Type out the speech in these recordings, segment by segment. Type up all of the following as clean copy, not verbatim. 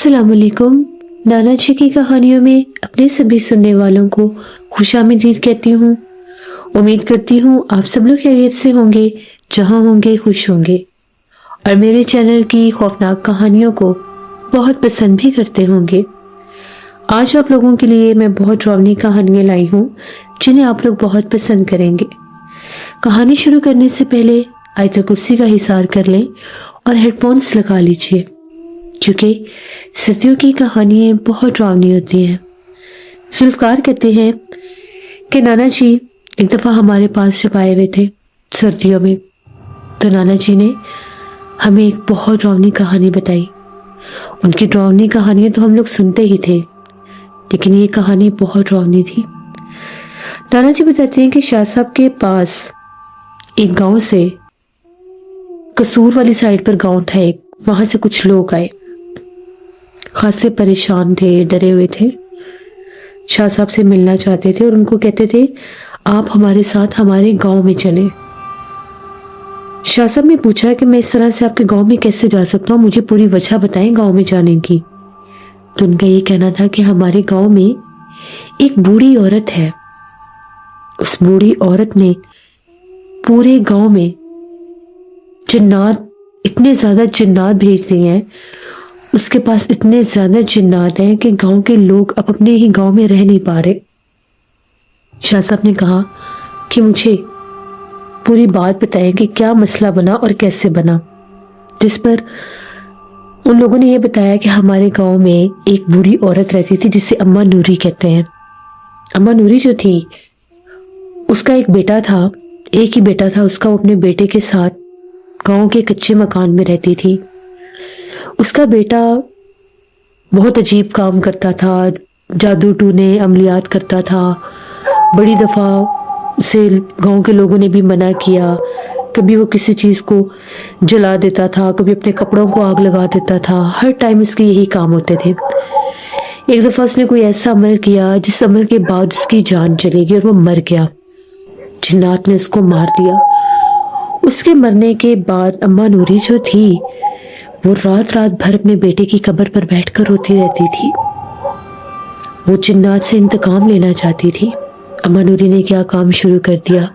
अस्सलाम वालेकुम। नाना जी की कहानियों में अपने सभी सुनने वालों को खुशामदीद कहती हूँ। उम्मीद करती हूँ आप सब लोग खैरियत से होंगे, जहाँ होंगे खुश होंगे और मेरे चैनल की खौफनाक कहानियों को बहुत पसंद भी करते होंगे। आज आप लोगों के लिए मैं बहुत डरावनी कहानियाँ लाई हूँ जिन्हें आप लोग बहुत पसंद करेंगे। कहानी शुरू करने से पहले आयतल कुर्सी का हिसार कर लें और हेडफोन्स लगा लीजिए, क्योंकि सर्दियों की कहानियाँ बहुत डरावनी होती हैं। जुल्फकार कहते हैं कि नाना जी एक दफ़ा हमारे पास जब आए हुए थे सर्दियों में, तो नाना जी ने हमें एक बहुत डरावनी कहानी बताई। उनकी डरावनी कहानियाँ तो हम लोग सुनते ही थे, लेकिन ये कहानी बहुत डरावनी थी। नाना जी बताते हैं कि शाह साहब के पास एक गांव से, कसूर वाली साइड पर गांव था एक, वहां से कुछ लोग आए, खासे परेशान थे, डरे हुए थे, शाह साहब से मिलना चाहते थे और उनको कहते थे आप हमारे साथ हमारे गांव में चलें। शाह साहब ने पूछा कि मैं इस तरह से आपके गांव में कैसे जा सकता हूँ, मुझे पूरी वजह बताएं गांव में जाने की। तो उनका ये कहना था कि हमारे गांव में एक बूढ़ी औरत है, उस बूढ़ी औरत ने पूरे गांव में जिन्नात, इतने ज्यादा जिन्नात भेज दिए हैं, उसके पास इतने ज्यादा जिन्नात हैं कि गांव के लोग अब अपने ही गांव में रह नहीं पा रहे। शाह साहब ने कहा कि मुझे पूरी बात बताएं कि क्या मसला बना और कैसे बना। जिस पर उन लोगों ने यह बताया कि हमारे गांव में एक बूढ़ी औरत रहती थी जिसे अम्मा नूरी कहते हैं। अम्मा नूरी जो थी, उसका एक बेटा था, एक ही बेटा था उसका। वो अपने बेटे के साथ गांव के कच्चे मकान में रहती थी। उसका बेटा बहुत अजीब काम करता था, जादू टूने अमलियात करता था। बड़ी दफ़ा उसे गांव के लोगों ने भी मना किया। कभी वो किसी चीज़ को जला देता था, कभी अपने कपड़ों को आग लगा देता था। हर टाइम उसके यही काम होते थे। एक दफ़ा उसने कोई ऐसा अमल किया जिस अमल के बाद उसकी जान चली गई और वो मर गया। जिन्नात ने उसको मार दिया। उसके मरने के बाद अम्मा नूरी जो थी, वो रात रात भर अपने बेटे की कब्र पर बैठकर रोती रहती थी। वो जिन्नात से इंतकाम लेना चाहती थी। अम्मा नूरी ने क्या काम शुरू कर दिया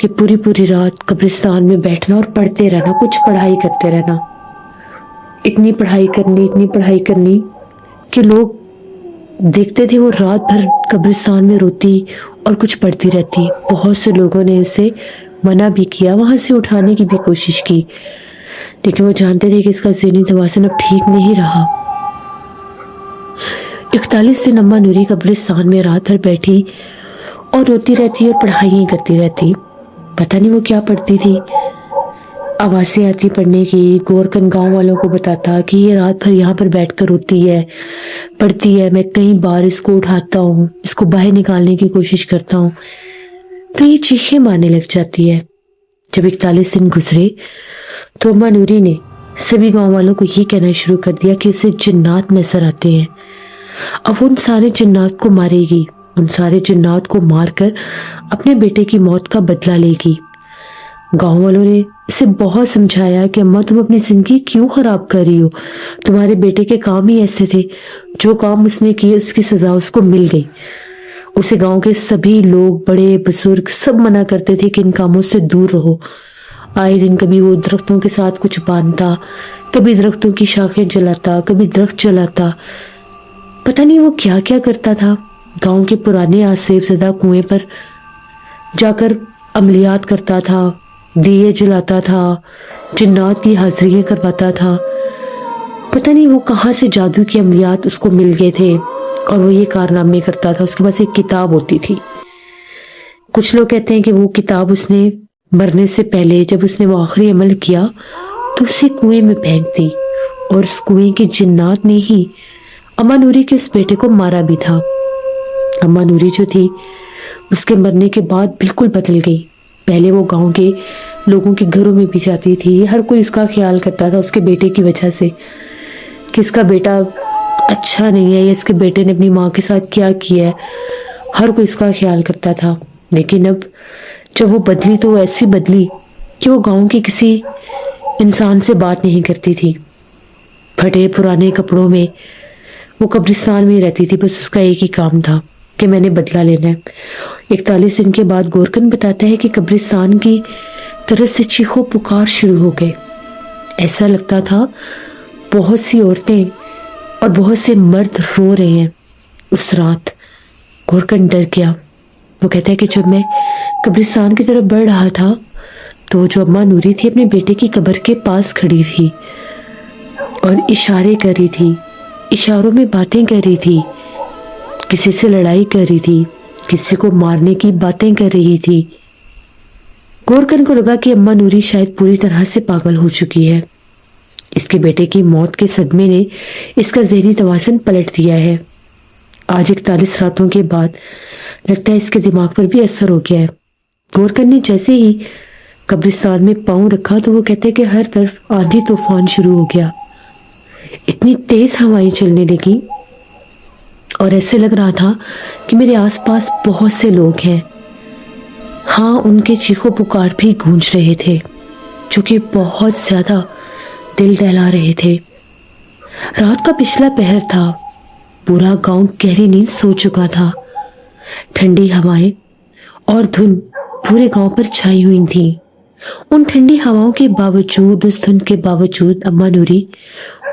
कि पूरी पूरी रात कब्रिस्तान में बैठना और पढ़ते रहना, कुछ पढ़ाई करते रहना। इतनी पढ़ाई करनी कि लोग देखते थे वो रात भर कब्रिस्तान में रोती और कुछ पढ़ती रहती। बहुत से लोगों ने उसे मना भी किया, वहां से उठाने की भी कोशिश की, लेकिन वो जानते थे कि इसका ज़हनी तवाज़ुन अब ठीक नहीं रहा। 41 दिन अम्मा नूरी कब्रिस्तान में रात भर बैठी और रोती रहती और पढ़ाई करती रहती। पता नहीं वो क्या पढ़ती थी। आवाज़ें आती पढ़ने की। गोरकन गांव वालों को बताता कि ये रात भर यहाँ पर बैठकर रोती है, पढ़ती है। मैं कई बार इसको उठाता हूँ, इसको बाहर निकालने की कोशिश करता हूँ, तो ये चीखें मारने लग जाती है। जब 41 दिन गुजरे तो अम्मा नूरी ने सभी गांव वालों को ये कहना शुरू कर दिया कि उसे जिन्नात नजर आते हैं। अब उन सारे जिन्नात को मारेगी, उन सारे जिन्नात को मारकर अपने बेटे की मौत का बदला लेगी। गांव वालों ने इसे बहुत समझाया कि अम्मा तुम अपनी जिंदगी क्यों खराब कर रही हो, तुम्हारे बेटे के काम ही ऐसे थे, जो काम उसने किए उसकी सजा उसको मिल गई। उसे गांव के सभी लोग, बड़े बुजुर्ग, सब मना करते थे कि इन कामों से दूर रहो। आए दिन कभी वो दरख्तों के साथ कुछ बांधता, कभी दरख्तों की शाखें जलाता, कभी दरख्त जलाता। पता नहीं वो क्या क्या करता था। गांव के पुराने आसेब ज़दा कुएं पर जाकर अमलियात करता था, दिए जलाता था, जिन्नात की हाजिरियां करवाता था। पता नहीं वो कहाँ से जादू की अमलियात उसको मिल गए थे और वो ये कारनामे करता था। उसके पास एक किताब होती थी। कुछ लोग कहते हैं कि वो किताब उसने मरने से पहले, जब उसने वो आखिरी अमल किया, तो उसे कुएं में फेंक दी और उस कुएं के जिन्नात ने ही अम्मा नूरी के उस बेटे को मारा भी था। अम्मा नूरी जो थी, उसके मरने के बाद बिल्कुल बदल गई। पहले वो गांव के लोगों के घरों में भी जाती थी, हर कोई इसका ख्याल करता था उसके बेटे की वजह से कि इसका बेटा अच्छा नहीं है या इसके बेटे ने अपनी माँ के साथ क्या किया है, हर कोई इसका ख्याल करता था। लेकिन अब जब वो बदली तो वो ऐसी बदली कि वो गांव के किसी इंसान से बात नहीं करती थी। फटे पुराने कपड़ों में वो कब्रिस्तान में ही रहती थी। बस उसका एक ही काम था कि मैंने बदला लेना है। 41 दिन के बाद गोरकन बताता है कि कब्रिस्तान की तरफ से चीखों पुकार शुरू हो गए। ऐसा लगता था बहुत सी औरतें और बहुत से मर्द रो रहे हैं। उस रात गोरकन डर गया। वो कहता है कि जब मैं कब्रिस्तान की तरफ बढ़ रहा था तो जो अम्मा नूरी थी अपने बेटे की कब्र के पास खड़ी थी और इशारे कर रही थी, इशारों में बातें कर रही थी, किसी से लड़ाई कर रही थी, किसी को मारने की बातें कर रही थी। गोरकन को लगा कि अम्मा नूरी शायद पूरी तरह से पागल हो चुकी है। इसके बेटे की मौत के सदमे ने इसका ज़हनी तवाज़ुन पलट दिया है। आज 41 रातों के बाद लगता है इसके दिमाग पर भी असर हो गया है। गोरकन ने जैसे ही कब्रिस्तान में पाँव रखा तो वो कहते हैं कि हर तरफ आंधी तूफान शुरू हो गया। इतनी तेज हवाएं चलने लगी और ऐसे लग रहा था कि मेरे आसपास बहुत से लोग हैं। हाँ, उनके चीखों पुकार भी गूंज रहे थे जो कि बहुत ज्यादा दिल दहला रहे थे। रात का पिछला पहर था। पूरा गांव गहरी नींद सो चुका था। ठंडी हवाएं और धुंध पूरे गांव पर छाई हुई थी। उन ठंडी हवाओं के बावजूद, उस धुंध के बावजूद अम्मा नूरी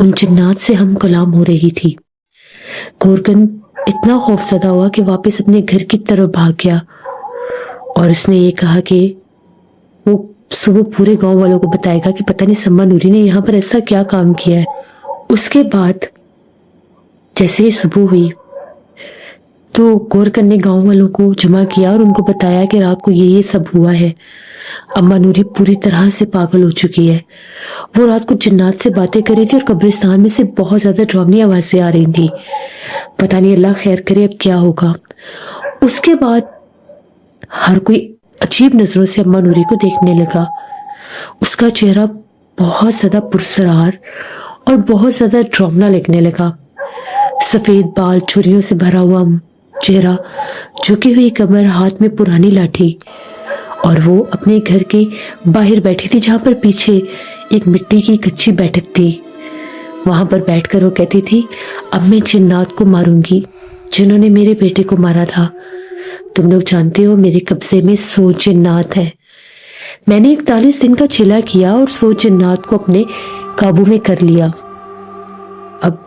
उन जिन्नात से हम कलाम हो रही थी। गोरकन इतना खौफजदा हुआ कि वापस अपने घर की तरफ भाग गया और उसने ये कहा कि वो सुबह पूरे गांव वालों को बताएगा कि पता नहीं अम्मा नूरी ने यहाँ पर ऐसा क्या काम किया है। उसके बाद जैसे ही सुबह हुई तो गोरकन ने गांव वालों को जमा किया और उनको बताया कि रात को ये सब हुआ है। अम्मा नूरी पूरी तरह से पागल हो चुकी है। वो रात को जिन्नात से बातें कर रही थी और कब्रिस्तान में से बहुत ज्यादा डरावनी आवाजें आ रही थी। पता नहीं, अल्लाह खैर करे अब क्या होगा। उसके बाद हर कोई अजीब नजरों से अम्मा नूरी को देखने लगा। उसका चेहरा बहुत ज्यादा पुरसरार और बहुत ज्यादा डरावना लगने लगा। सफेद बाल, छुरियों से भरा हुआ चेहरा, झुकी हुई कमर, हाथ में पुरानी लाठी, और वो अपने घर के बाहर बैठी थी जहां पर पीछे एक मिट्टी की कच्ची बैठक थी। वहां पर बैठकर वो कहती थी, अब मैं जिन्नात को मारूंगी जिन्होंने मेरे बेटे को मारा था। तुम लोग जानते हो मेरे कब्जे में 100 जिन्नात है। मैंने 41 दिन का चिला किया और 100 जिन्नात को अपने काबू में कर लिया। अब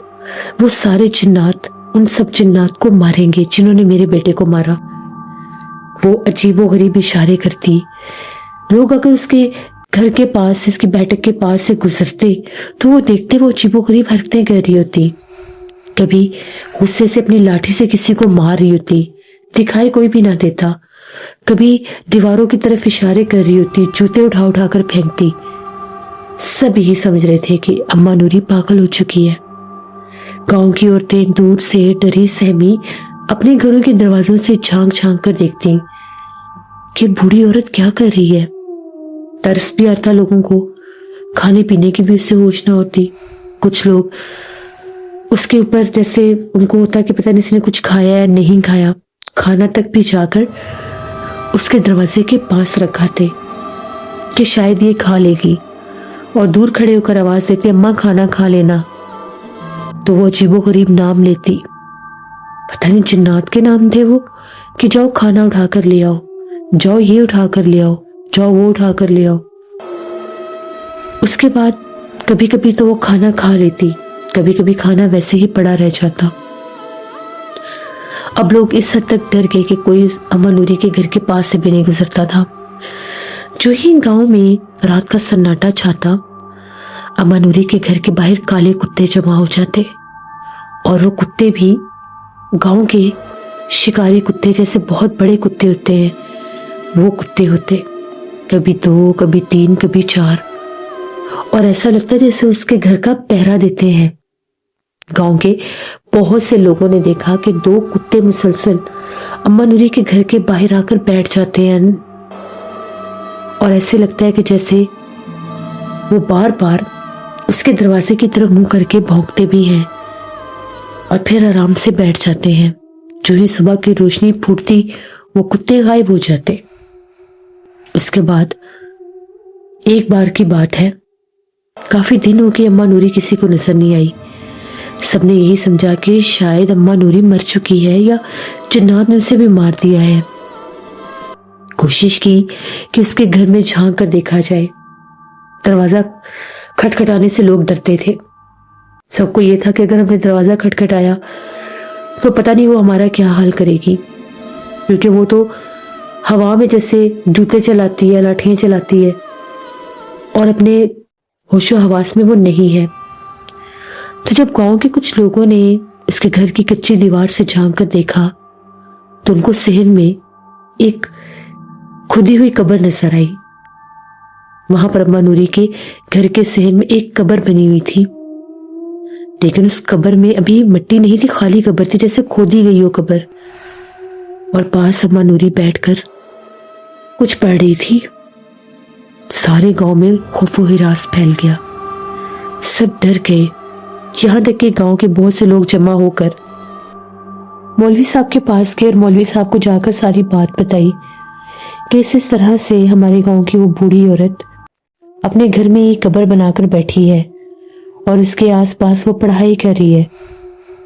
वो सारे जिन्नात उन सब जिन्नात को मारेंगे जिन्होंने मेरे बेटे को मारा। वो अजीबो गरीब इशारे करती। लोग अगर उसके घर के पास, इसकी बैठक के पास से गुजरते तो वो देखते वो अजीबो गरीब हरकतें कर रही होती। कभी गुस्से से अपनी लाठी से किसी को मार रही होती, दिखाई कोई भी ना देता। कभी दीवारों की तरफ इशारे कर रही होती, जूते उठा उठा कर फेंकती। सब यही समझ रहे थे कि अम्मा नूरी पागल हो चुकी है। गांव की औरतें दूर से डरी सहमी अपने घरों के दरवाजों से झांक झांक कर देखती कि बूढ़ी औरत क्या कर रही है। तरस भी आता लोगों को, खाने पीने की भी उससे होश ना होती। कुछ लोग उसके ऊपर जैसे उनको होता कि पता नहीं इसने कुछ खाया या नहीं खाया, खाना तक भी जाकर उसके दरवाजे के पास रखा थे कि शायद ये खा लेगी, और दूर खड़े होकर आवाज देती, अम्मा खाना खा लेना। तो वो अजीबो गरीब नाम लेती। पता नहीं जिन्नात के नाम थे वो, कि जाओ खाना उठा कर ले आओ, जाओ ये उठा कर ले आओ, जाओ वो उठा कर ले आओ। उसके बाद कभी कभी तो वो खाना खा लेती, कभी कभी खाना वैसे ही पड़ा रह जाता। अब लोग इस हद तक डर गए कि कोई अम्मा नूरी के घर के पास से भी नहीं गुजरता था। जो ही गांव में रात का सन्नाटा छाता, अम्मा नूरी के घर के बाहर काले कुत्ते जमा हो जाते, और वो कुत्ते भी गांव के शिकारी कुत्ते जैसे बहुत बड़े कुत्ते होते हैं, वो कुत्ते होते। कभी 2, कभी 3, कभी 4, और ऐसा लगता है जैसे उसके घर का पहरा देते हैं। गांव के बहुत से लोगों ने देखा कि 2 कुत्ते मुसलसल अम्मा नूरी के घर के बाहर आकर बैठ जाते हैं, और ऐसे लगता है कि जैसे वो बार बार उसके दरवाजे की तरफ मुंह करके भौंकते भी हैं और फिर आराम से बैठ जाते हैं। जो ही सुबह की रोशनी फूटती वो कुत्ते गायब हो जाते। उसके बाद एक बार की बात है, काफी दिन हो गए अम्मा नूरी किसी को नजर नहीं आई। सबने यही समझा कि शायद अम्मा नूरी मर चुकी है या जिन्नात ने उसे भी मार दिया है। कोशिश की कि उसके घर में झांक कर देखा जाए। दरवाजा खटखटाने से लोग डरते थे। सबको ये था कि अगर हमने दरवाजा खटखटाया तो पता नहीं वो हमारा क्या हाल करेगी, क्योंकि वो तो हवा में जैसे जूते चलाती है, लाठियां चलाती है, और अपने होशो हवास में वो नहीं है। तो जब गांव के कुछ लोगों ने उसके घर की कच्ची दीवार से झांक कर देखा तो उनको सहन में एक खुदी हुई कब्र नजर आई। वहां पर अम्मा नूरी के घर के सहन में एक कब्र बनी हुई थी, लेकिन उस कब्र में अभी मिट्टी नहीं थी, खाली कब्र थी, जैसे खोदी गई हो कब्र। और पास अम्मा नूरी बैठकर कुछ पढ़ रही थी। सारे गांव में खौफो हिरास फैल गया। सब डर गए, यहां तक कि गांव के बहुत से लोग जमा होकर मौलवी साहब के पास गए और मौलवी साहब को जाकर सारी बात बताई कि इस तरह से हमारे गांव की वो बूढ़ी औरत अपने घर में एक कब्र बनाकर बैठी है और इसके आसपास वो पढ़ाई कर रही है।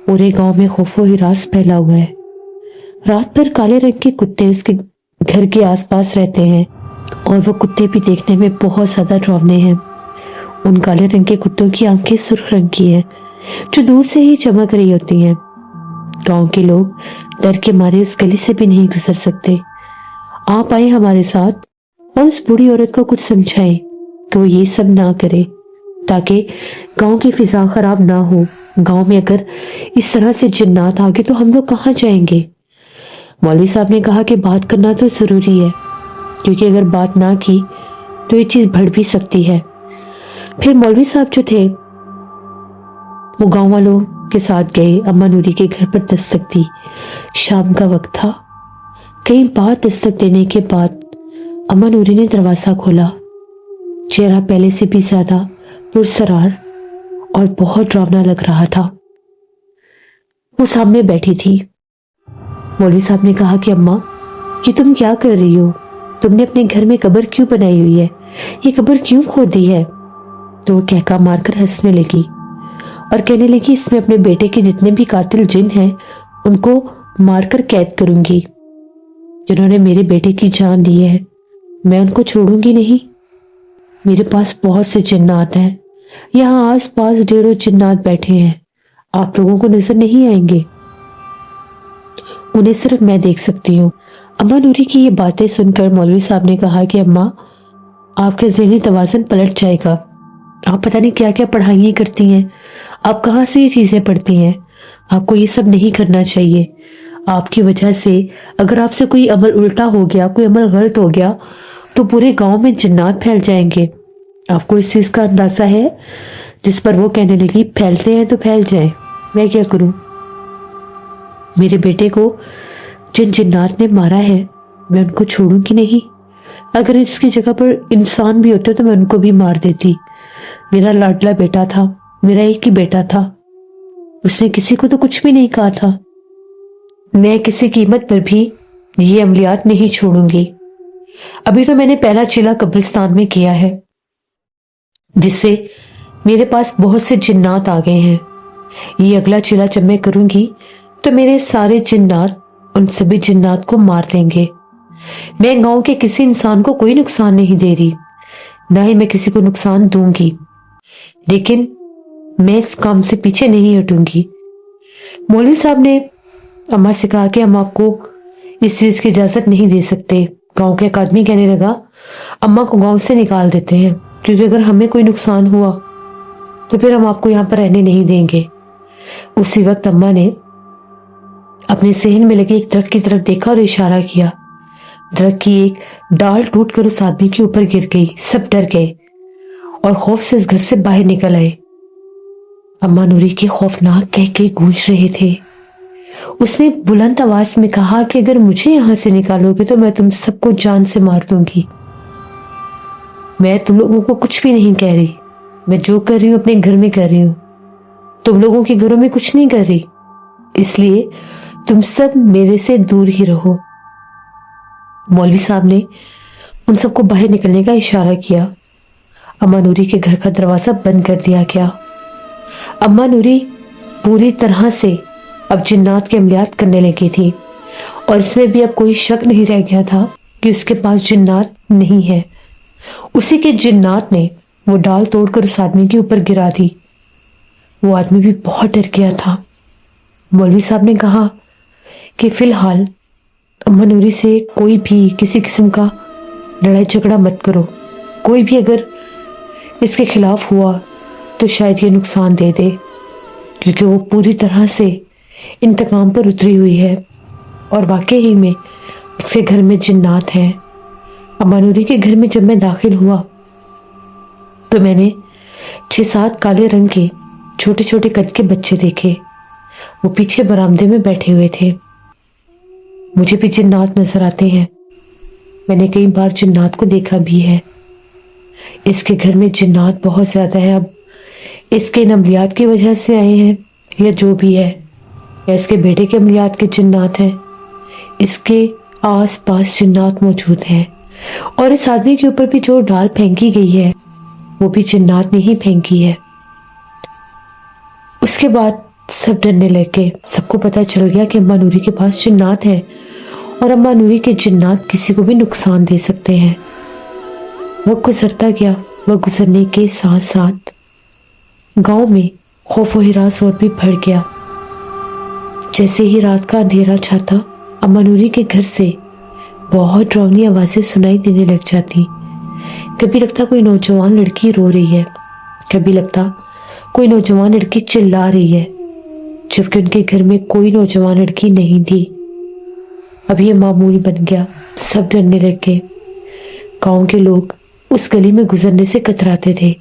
पूरे गांव में खौफो हिरास फैला हुआ है। रात भर काले रंग के कुत्ते उसके घर के आसपास रहते हैं और वो कुत्ते भी देखने में बहुत ज्यादा डरावने हैं। उन काले रंग के कुत्तों की आंखें सुर्ख रंग की हैं, जो दूर से ही चमक रही होती हैं। गांव के लोग डर के मारे उस गली से भी नहीं गुजर सकते। आप आए हमारे साथ और उस बूढ़ी औरत को कुछ समझाएं कि वो ये सब ना करे, ताकि गांव की फिजा खराब ना हो। गांव में अगर इस तरह से जिन्नात आ गए तो हम लोग कहाँ जाएंगे। मौलवी साहब ने कहा कि बात करना तो जरूरी है, क्योंकि अगर बात ना की तो ये चीज बढ़ भी सकती है। फिर मौलवी साहब जो थे वो गांव वालों के साथ गए। अम्मा नूरी के घर पर दस्तक दी। शाम का वक्त था। कई बार दस्तक देने के बाद अम्मा नूरी ने दरवाजा खोला। चेहरा पहले से भी ज्यादा पुरसरार और बहुत डरावना लग रहा था। वो सामने बैठी थी। मौलवी साहब ने कहा कि अम्मा, ये तुम क्या कर रही हो? तुमने अपने घर में कब्र क्यों बनाई हुई है? ये कब्र क्यों खोदी है? तो वो कहका मारकर हंसने लगी और कहने लगी, इसमें अपने बेटे के जितने भी कातिल जिन हैं उनको मारकर कैद करूंगी। जिन्होंने मेरे बेटे की जान ली है मैं उनको छोड़ूंगी नहीं। मेरे पास बहुत से जिन्नात हैं। यहाँ आस पास ढेरों जिन्नात बैठे हैं। आप लोगों को नजर नहीं आएंगे, उन्हें सिर्फ मैं देख सकती हूँ। अम्मा नूरी की ये बातें सुनकर मौलवी साहब ने कहा कि अम्मा, आपका ज़हनी तवाज़ुन पलट जाएगा। आप पता नहीं क्या क्या पढ़ाइयाँ करती हैं। आप कहाँ से ये चीज़ें पढ़ती हैं? आपको ये सब नहीं करना चाहिए। आपकी वजह से अगर आपसे कोई अमल उल्टा हो गया, कोई अमल गलत हो गया, तो पूरे गांव में जिन्नात फैल जाएंगे। आपको इस चीज़ का अंदाज़ा है? जिस पर वो कहने लगी, फैलते हैं तो फैल जाए, मैं क्या करूं? मेरे बेटे को जिन जिन्नात ने मारा है मैं उनको छोड़ूंगी नहीं। अगर इसकी जगह पर इंसान भी होते तो मैं उनको भी मार देती। मेरा लाडला बेटा था, मेरा एक ही बेटा था। उसने किसी को तो कुछ भी नहीं कहा था। मैं किसी कीमत पर भी ये अमलियात नहीं छोड़ूंगी। अभी तो मैंने पहला चिला कब्रिस्तान में किया है, जिससे मेरे पास बहुत से जिन्नात आ गए हैं। ये अगला चिला जब मैं करूंगी तो मेरे सारे जिन्नात उन सभी जिन्नात को मार देंगे। मैं गांव के किसी इंसान को कोई नुकसान नहीं दे रही, ना ही मैं किसी को नुकसान दूंगी, लेकिन मैं इस काम से पीछे नहीं हटूंगी। मौलवी साहब ने अम्मा से कहा कि हम आपको इस चीज की इजाजत नहीं दे सकते। गांव के एक आदमी कहने लगा, अम्मा को गांव से निकाल देते हैं, क्योंकि अगर हमें कोई नुकसान हुआ तो फिर हम आपको यहाँ पर रहने नहीं देंगे। उसी वक्त अम्मा ने अपने सहन में लगे एक दरख्त की तरफ देखा और इशारा किया। दरख्त की एक डाल टूटकर उस आदमी के ऊपर गिर गई। सब डर गए और खौफ से इस घर से बाहर निकल आए। अम्मा नूरी के खौफनाक कह के गूंज रहे थे। उसने बुलंद आवाज में कहा कि अगर मुझे यहां से निकालोगे तो मैं तुम सबको जान से मार दूंगी। मैं तुम लोगों को कुछ भी नहीं कह रही। मैं जो कर रही हूं अपने घर में कर रही हूं, तुम लोगों के घरों में कुछ नहीं कर रही। इसलिए तुम सब मेरे से दूर ही रहो। मौलवी साहब ने उन सबको बाहर निकलने का इशारा किया। अम्मा नूरी के घर का दरवाजा बंद कर दिया गया। अम्मा नूरी पूरी तरह से अब जिन्नात के अमलियात करने लगी थी और इसमें भी अब कोई शक नहीं रह गया था कि उसके पास जिन्नात नहीं है। उसी के जिन्नात ने वो डाल तोड़कर उस आदमी के ऊपर गिरा दी। वो आदमी भी बहुत डर गया था। मौलवी साहब ने कहा कि फिलहाल अम्मा नूरी से कोई भी किसी किस्म का लड़ाई झगड़ा मत करो। कोई भी अगर इसके खिलाफ हुआ तो शायद ये नुकसान दे दे, क्योंकि वो पूरी तरह से इंतकाम पर उतरी हुई है और वाकई ही में उसके घर में जिन्नात हैं। अम्मा नूरी के घर में जब मैं दाखिल हुआ तो मैंने 6-7 काले रंग के छोटे छोटे कद के बच्चे देखे। वो पीछे बरामदे में बैठे हुए थे। मुझे भी जिन्नात नजर आते हैं। मैंने कई बार जिन्नात को देखा भी है। इसके घर में जिन्नात बहुत ज्यादा है। अब इसके इन अमलियात की वजह से आए हैं या जो भी है, या इसके बेटे के अमलियात के जिन्नात हैं, इसके आस पास जिन्नात मौजूद हैं। और इस आदमी के ऊपर भी जो डाल फेंकी गई है वो भी जिन्नात ने ही फेंकी है। उसके बाद सब डरने लगे। सबको पता चल गया कि अम्मा नूरी के पास जिन्नात है और अम्मा नूरी के जिन्नात किसी को भी नुकसान दे सकते हैं। वक्त गुजरता गया। वक्त गुजरने के साथ साथ गांव में खौफ व हिरास और भी बढ़ गया। जैसे ही रात का अंधेरा छाता, अम्मा नूरी के घर से बहुत डरावनी आवाजें सुनाई देने लग जाती। कभी लगता कोई नौजवान लड़की रो रही है, कभी लगता कोई नौजवान लड़की चिल्ला रही है, जबकि उनके घर में कोई नौजवान लड़की नहीं थी। अब ये मामूल बन गया। सब डरने लग गए। गाँव के लोग उस गली में गुजरने से कतराते थे।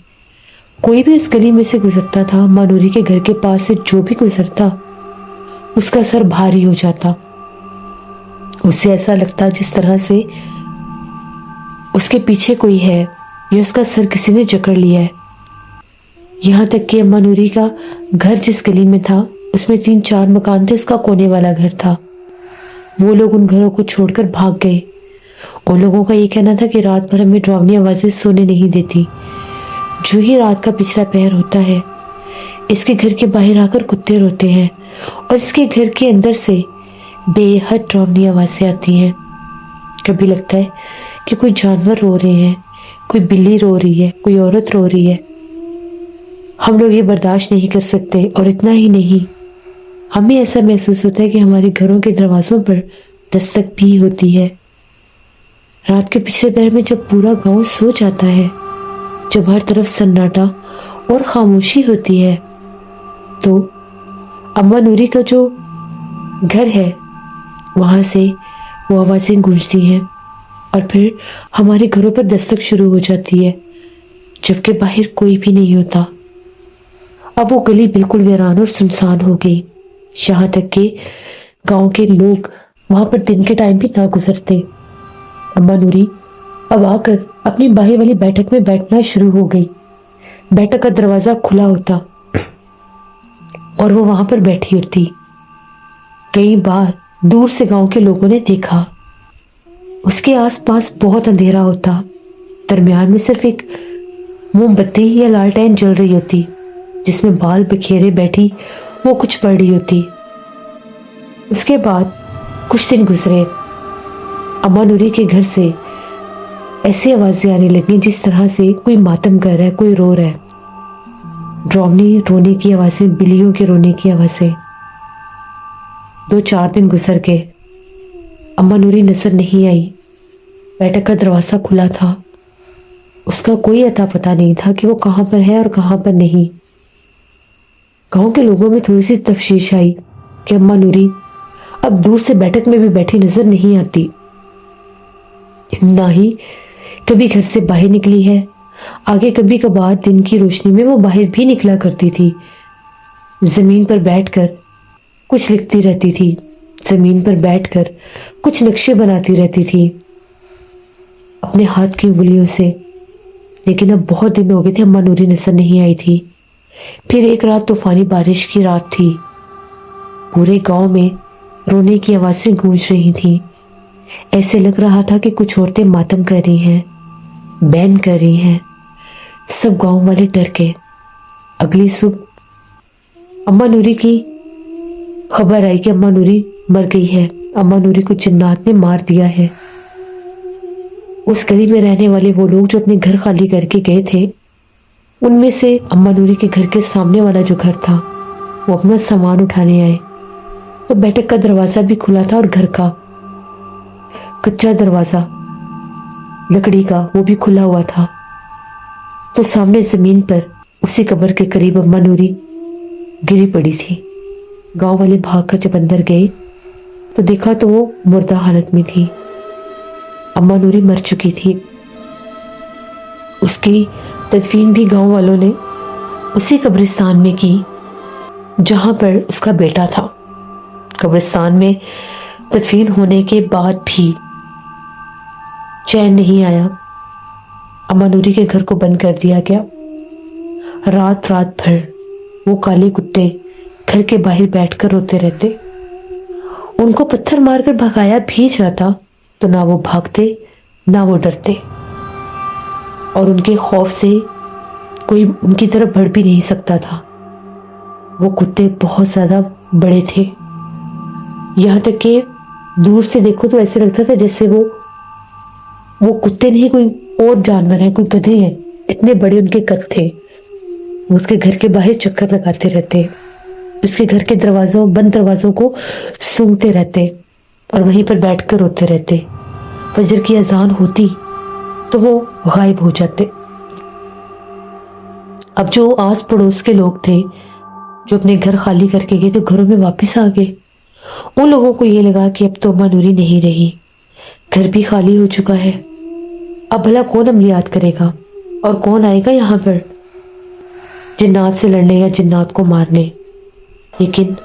कोई भी उस गली में से गुजरता था, अम्मा नूरी के घर के पास से जो भी गुजरता उसका सर भारी हो जाता। उससे ऐसा लगता जिस तरह से उसके पीछे कोई है या उसका सर किसी ने जकड़ लिया है। यहाँ तक कि अम्मा नूरी का घर जिस गली में था उसमें 3-4 मकान थे, उसका कोने वाला घर था। वो लोग उन घरों को छोड़कर भाग गए। उन लोगों का ये कहना था कि रात भर हमें डरावनी आवाजें सोने नहीं देती। जो ही रात का पिछला पहर होता है, इसके घर के बाहर आकर कुत्ते रोते हैं और इसके घर के अंदर से बेहद डरावनी आवाजें आती हैं। कभी लगता है कि कोई जानवर रो रहे हैं, कोई बिल्ली रो रही है, कोई औरत रो रही है। हम लोग ये बर्दाश्त नहीं कर सकते। और इतना ही नहीं, हमें ऐसा महसूस होता है कि हमारे घरों के दरवाजों पर दस्तक भी होती है। रात के पिछले पहर में जब पूरा गांव सो जाता है, जब हर तरफ सन्नाटा और खामोशी होती है, तो अम्मा नूरी का जो घर है वहां से वो आवाजें गूंजती हैं और फिर हमारे घरों पर दस्तक शुरू हो जाती है, जबकि बाहर कोई भी नहीं होता। अब वो गली बिल्कुल वीरान और सुनसान हो गई। यहाँ तक कि गांव के लोग वहां पर दिन के टाइम भी ना गुजरते। अम्मा नूरी अब आकर अपनी बाहर वाली बैठक में बैठना शुरू हो गई। बैठक का दरवाजा खुला होता और वो वहां पर बैठी होती। कई बार दूर से गांव के लोगों ने देखा। उसके आसपास बहुत अंधेरा होता। दरमियान में सिर्फ एक मोमबत्ती या लालटेन जल रही होती, जिसमें बाल बिखेरे बैठी वो कुछ पढ़ रही होती। उसके बाद कुछ दिन गुजरे। अम्मा नूरी के घर से ऐसी आवाजें आने लगी जिस तरह से कोई मातम कर रहा है, कोई रो रहा है। डरावनी रोने की आवाजें, बिल्लियों के रोने की आवाजें। 2-4 दिन गुजर गए। अम्मा नूरी नजर नहीं आई। बैठक का दरवाजा खुला था। उसका कोई अता पता नहीं था कि वो कहाँ पर है और कहाँ पर नहीं। गांव के लोगों में थोड़ी सी तफ्शीश आई कि अम्मा नूरी अब दूर से बैठक में भी बैठी नजर नहीं आती, ना ही कभी घर से बाहर निकली है। आगे कभी कभार दिन की रोशनी में वो बाहर भी निकला करती थी। जमीन पर बैठकर कुछ लिखती रहती थी, जमीन पर बैठकर कुछ नक्शे बनाती रहती थी अपने हाथ की उंगलियों से। लेकिन अब बहुत दिन हो गए थे, अम्मा नूरी नजर नहीं आई थी। फिर एक रात तूफानी बारिश की रात थी। पूरे गांव में रोने की आवाजें गूंज रही थी। ऐसे लग रहा था कि कुछ औरतें मातम कर रही हैं, बैन कर रही हैं, सब गांव वाले डर गए। अगली सुबह अम्मा नूरी की खबर आई कि अम्मा नूरी मर गई है, अम्मा नूरी को जिन्नात ने मार दिया है। उस गली में रहने वाले वो लोग जो अपने घर खाली करके गए थे, उनमें से अम्मा नूरी के घर के सामने वाला जो घर था, वो अपना सामान उठाने आए। तो बैठक का दरवाजा भी खुला था और घर का कच्चा दरवाजा लकड़ी का वो भी खुला हुआ था। तो सामने जमीन पर उसी कब्र के करीब अम्मा नूरी गिरी पड़ी थी। गांव वाले भाग कर जब अंदर गए तो देखा तो वो मुर्दा हालत में थी। अम्मा नूरी मर चुकी थी। उसकी तदफीन भी गांव वालों ने उसी कब्रिस्तान में की जहां पर उसका बेटा था। कब्रिस्तान में तदफीन होने के बाद भी चैन नहीं आया। अम्मा नूरी के घर को बंद कर दिया गया। रात रात भर वो काले कुत्ते घर के बाहर बैठकर रोते रहते। उनको पत्थर मारकर भगाया भी जाता तो ना वो भागते ना वो डरते, और उनके खौफ से कोई उनकी तरफ बढ़ भी नहीं सकता था। वो कुत्ते बहुत ज्यादा बड़े थे, यहाँ तक कि दूर से देखो तो ऐसे लगता था जैसे वो कुत्ते नहीं, कोई और जानवर है, कोई गधे हैं। इतने बड़े उनके कद थे। वो उसके घर के बाहर चक्कर लगाते रहते, उसके घर के बंद दरवाजों को सूंघते रहते और वहीं पर बैठकर रोते रहते। फजर की अजान होती तो वो गायब हो जाते। अब जो आस पड़ोस के लोग थे जो अपने घर खाली करके गए तो घरों में वापस आ गए। उन लोगों को ये लगा कि अब तो अम्मा नूरी नहीं रही, घर भी खाली हो चुका है। अब भला कौन अमलियात करेगा और कौन आएगा यहाँ पर जिन्नात से लड़ने या जिन्नात को मारने। लेकिन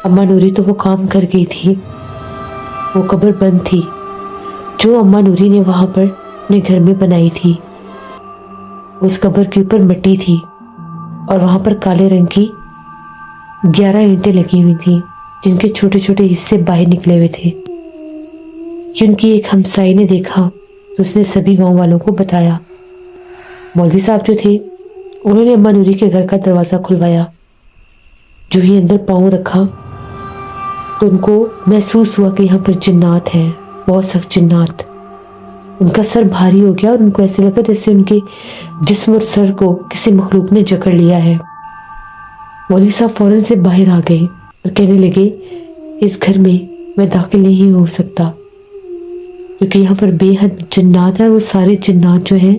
अम्मा नूरी तो वो काम कर गई थी। वो कब्र बंद थी जो अम्मा नूरी ने वहां पर अपने घर में बनाई थी। उस कब्र के ऊपर मिट्टी थी और वहां पर काले रंग की 11 ईंटें लगी हुई थी जिनके छोटे छोटे हिस्से बाहर निकले हुए थे। कि उनकी एक हमसाई ने देखा तो उसने सभी गांव वालों को बताया। मौलवी साहब जो थे उन्होंने अम्मा नूरी के घर का दरवाजा खुलवाया। जो ही अंदर पांव रखा तो उनको महसूस हुआ कि यहाँ पर जिन्नात है, बहुत सख्त जिन्नात। उनका सर भारी हो गया और उनको ऐसे लगा जैसे उनके जिस्म और सर को किसी मखलूक ने जकड़ लिया है। मौलवी साहब फौरन से बाहर आ गए और कहने लगे इस घर में मैं दाखिल नहीं हो सकता क्योंकि यहाँ पर बेहद जिन्नात है। वो सारे जिन्नात जो हैं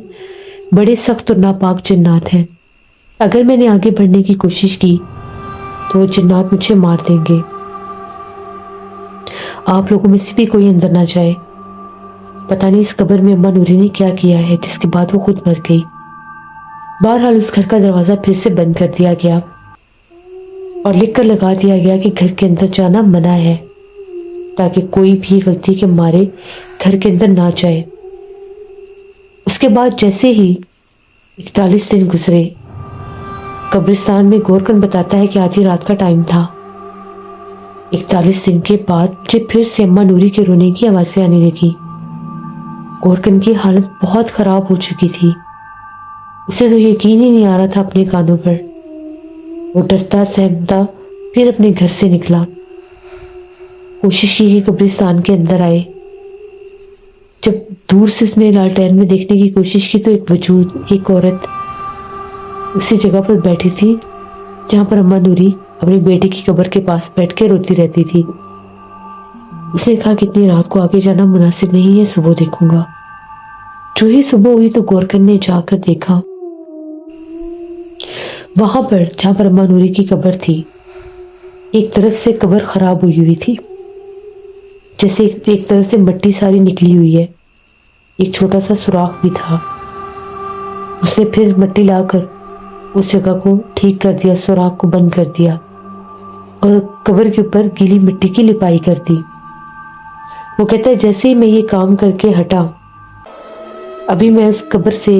बड़े सख्त और नापाक जिन्नात हैं। अगर मैंने आगे बढ़ने की कोशिश की तो वो जिन्नात मुझे मार देंगे। आप लोगों में से भी कोई अंदर ना जाए। पता नहीं इस कब्र में अम्मा नूरी ने क्या किया है जिसके बाद वो खुद मर गई। बहरहाल उस घर का दरवाजा फिर से बंद कर दिया गया और लिख कर लगा दिया गया कि घर के अंदर जाना मना है, ताकि कोई भी गलती के मारे घर के अंदर ना जाए। उसके बाद जैसे ही 41 दिन गुजरे, कब्रिस्तान में गोरकन बताता है कि आधी रात का टाइम था। 41 दिन के बाद जब फिर से अम्मा नूरी के रोने की आवाजें आने लगी। गोरकन की हालत बहुत खराब हो चुकी थी। उसे तो यकीन ही नहीं आ रहा था अपने कानों पर। वो डरता सहमता फिर अपने घर से निकला। कोशिश की कि कब्रिस्तान के अंदर आए। जब दूर से उसने लालटेन में देखने की कोशिश की तो एक वजूद, एक औरत उसी जगह पर बैठी थी जहां पर अम्मा नूरी अपनी बेटी की कब्र के पास बैठ के रोती रहती थी। उसने कहा कि इतनी रात को आगे जाना मुनासिब नहीं है, सुबह देखूंगा। जो ही सुबह हुई तो गोरकन ने जाकर देखा, वहां पर जहां पर अम्मा नूरी की कब्र थी, एक तरफ से कब्र खराब हुई थी, जैसे एक तरफ से मिट्टी सारी निकली हुई है। एक छोटा सा सुराख भी था। उसने फिर मिट्टी लाकर उस जगह को ठीक कर दिया, सुराख को बंद कर दिया और कब्र के ऊपर गीली मिट्टी की लिपाई कर दी। वो कहता है जैसे ही मैं ये काम करके हटा, अभी मैं उस कब्र से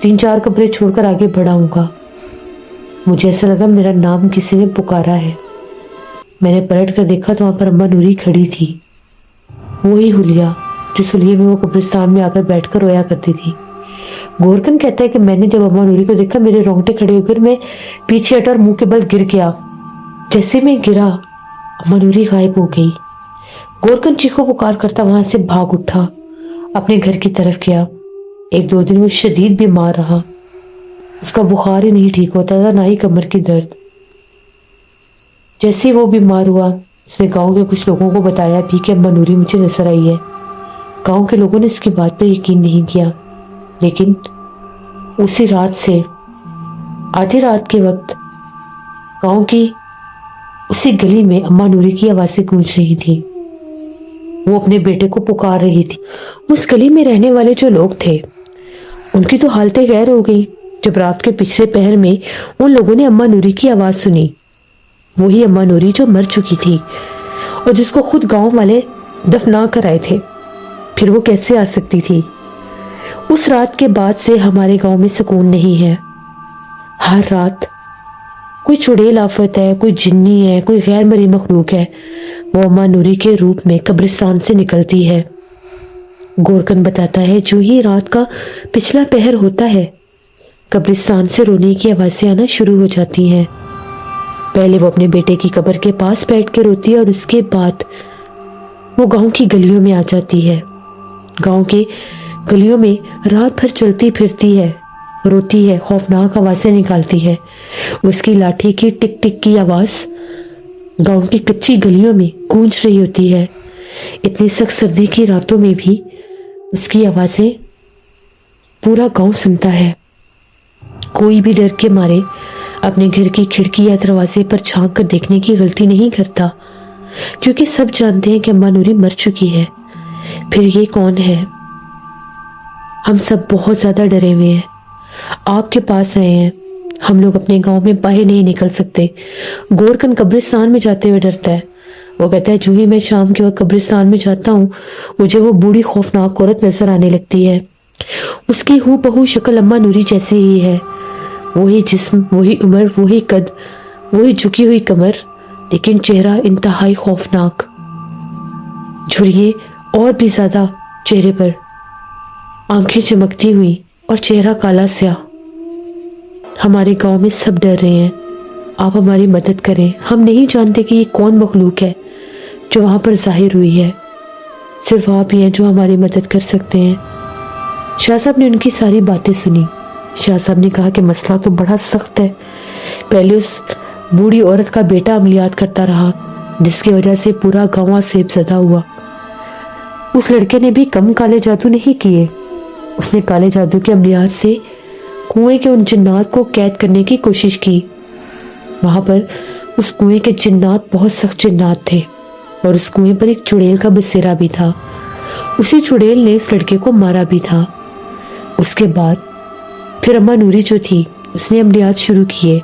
3-4 कब्रें छोड़कर आगे बढ़ाऊंगा, मुझे ऐसा लगा मेरा नाम किसी ने पुकारा है। मैंने पलट कर देखा तो वहां पर अम्मा नूरी खड़ी थी, वही हुलिया जिस हुलिये में वो कब्रिस्तान में आकर बैठकर रोया करती थी। गोरकन कहता है कि मैंने जब अम्मा नूरी को देखा मेरे रोंगटे खड़े होकर मैं पीछे हटा और मुंह के बल गिर गया। जैसे मैं गिरा अम्मा नूरी गायब हो गई। गोरकन चीखो पुकार करता वहां से भाग उठा, अपने घर की तरफ गया। 1-2 दिन वो शदीद बीमार रहा। उसका बुखार ही नहीं ठीक होता था, ना ही कमर की दर्द। जैसे ही वो बीमार हुआ उसने गांव के कुछ लोगों को बताया भी कि अम्मा नूरी मुझे नजर आई है। गांव के लोगों ने इसकी बात पर यकीन नहीं किया, लेकिन उसी रात से आधी रात के वक्त गांव की उसी गली में अम्मा नूरी की आवाजें गूंज रही थी। वो अपने बेटे को पुकार रही थी। उस गली में रहने वाले जो लोग थे उनकी तो हालतें गैर हो गई जब रात के पिछले पहर में उन लोगों ने अम्मा नूरी की आवाज सुनी। वही अम्मा नूरी जो मर चुकी थी और जिसको खुद गांव वाले दफना कर आए थे, फिर वो कैसे आ सकती थी। उस रात के बाद से हमारे गांव में सुकून नहीं है। हर रात कोई चुड़ैल आफत है, कोई जिन्नी है, कोई गैर मरी मखलूक है, वो अम्मा नूरी के रूप में कब्रिस्तान से निकलती है। गोरकन बताता है जो ही रात का पिछला पहर होता है कब्रिस्तान से रोने की आवाजें आना शुरू हो जाती हैं। पहले वो अपने बेटे की कब्र के पास बैठ के रोती है और उसके बाद वो गांव की गलियों में आ जाती है। गांव के गलियों में रात भर चलती फिरती है, रोती है, खौफनाक आवाजें निकालती है। उसकी लाठी की टिक टिक की आवाज गांव की कच्ची गलियों में गूंज रही होती है। इतनी सख्त सर्दी की रातों में भी उसकी आवाजें पूरा गांव सुनता है। कोई भी डर के मारे अपने घर की खिड़की या दरवाजे पर झांक कर देखने की गलती नहीं करता, क्योंकि सब जानते हैं कि अम्मा नूरी मर चुकी है। फिर ये कौन है? हम सब बहुत ज्यादा डरे हुए हैं, आपके पास आए हैं। हम लोग अपने गांव में बाहर नहीं निकल सकते। गोरकन कब्रिस्तान में जाते हुए डरता है। वो कहता है जो ही मैं शाम के वक्त कब्रिस्तान में जाता हूँ मुझे वो बूढ़ी खौफनाक औरत नजर आने लगती है। उसकी हूबहू शक्ल अम्मा नूरी जैसी ही है, वही जिस्म, वही उम्र, वही कद, वही झुकी हुई कमर, लेकिन चेहरा इंतहाई खौफनाक। झुर्रियां और भी ज्यादा चेहरे पर, आंखें चमकती हुई और चेहरा काला स्याह। हमारे गांव में सब डर रहे हैं, आप हमारी मदद करें। हम नहीं जानते कि ये कौन मखलूक है जो वहां पर जाहिर हुई है। सिर्फ आप ही हैं जो हमारी मदद कर सकते हैं। शाह साहब ने उनकी सारी बातें सुनी। शाह साहब ने कहा कि मसला तो बड़ा सख्त है। पहले उस बूढ़ी औरत का बेटा अमलियात करता रहा, जिसकी वजह से पूरा गांव सेबज़दा हुआ। उस लड़के ने भी कम काले जादू नहीं किए। उसने काले जादू के अमलियात से कुएं के उन जिन्नात को कैद करने की कोशिश की। वहां पर उस कुएं के जिन्नात बहुत सख्त जिन्नात थे और उस कुएं पर एक चुड़ैल का बसेरा भी था। उसी चुड़ैल ने उस लड़के को मारा भी था। उसके बाद फिर अम्मा नूरी जो थी उसने अमलियात शुरू किए।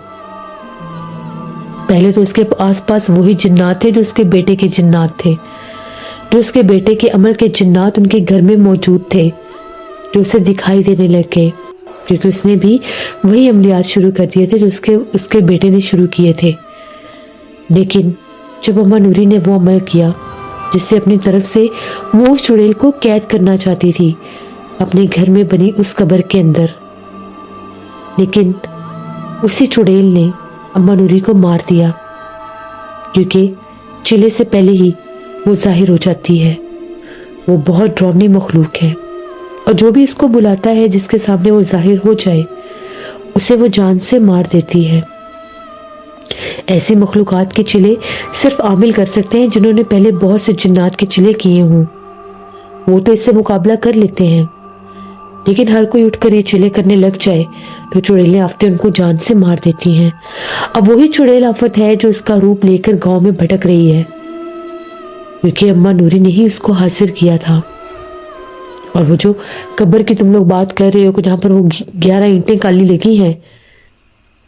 पहले तो उसके आसपास वही जिन्नात थे जो उसके बेटे के जिन्नात थे, जो उसके बेटे के अमल के जिन्नात उनके घर में मौजूद थे, जो उसे दिखाई देने लगे, क्योंकि उसने भी वही अमलियात शुरू कर दिए थे जो उसके बेटे ने शुरू किए थे। लेकिन जब अम्मा नूरी ने वो अमल किया जिससे अपनी तरफ से वो उस चुड़ैल को कैद करना चाहती थी अपने घर में बनी उस कब्र के अंदर, लेकिन उसी चुड़ैल ने अम्मा नूरी को मार दिया, क्योंकि चिले से पहले ही वो जाहिर हो जाती है। वो बहुत डरावनी मखलूक है और जो भी इसको बुलाता है, जिसके सामने वो जाहिर हो जाए, उसे वो जान से मार देती है। ऐसी मखलूकात के चिले सिर्फ आमिल कर सकते हैं जिन्होंने पहले बहुत से जिन्नात के चिले किए हों। वो तो इससे मुकाबला कर लेते हैं, लेकिन हर कोई उठकर ये चिले करने लग जाए तो चुड़ैलें आफतें उनको जान से मार देती हैं। अब वही चुड़ैल आफत है जो उसका रूप लेकर गांव में भटक रही है, क्योंकि अम्मा नूरी ने ही उसको हाजिर किया था। और वो जो कब्र की तुम लोग बात कर रहे हो, जहां पर वो 11 ईंटें काली लगी हैं,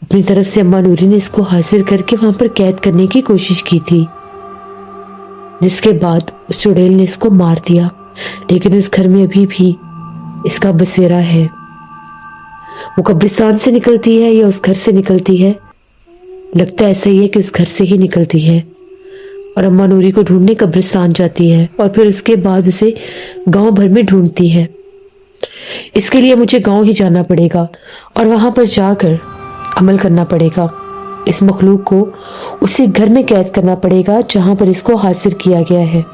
अपनी तरफ से अम्मा नूरी ने इसको हाजिर करके वहां पर कैद करने की कोशिश की थी, जिसके बाद उस चुड़ैल ने इसको मार दिया। लेकिन उस घर में अभी भी इसका बसेरा है। वो कब्रिस्तान से निकलती है या उस घर से निकलती है, लगता ऐसा ही है कि उस घर से ही निकलती है, और अम्मा नूरी को ढूंढने कब्रिस्तान जाती है और फिर उसके बाद उसे गांव भर में ढूंढती है। इसके लिए मुझे गांव ही जाना पड़ेगा और वहां पर जाकर अमल करना पड़ेगा। इस मखलूक को उसी घर में कैद करना पड़ेगा जहां पर इसको हासिल किया गया है।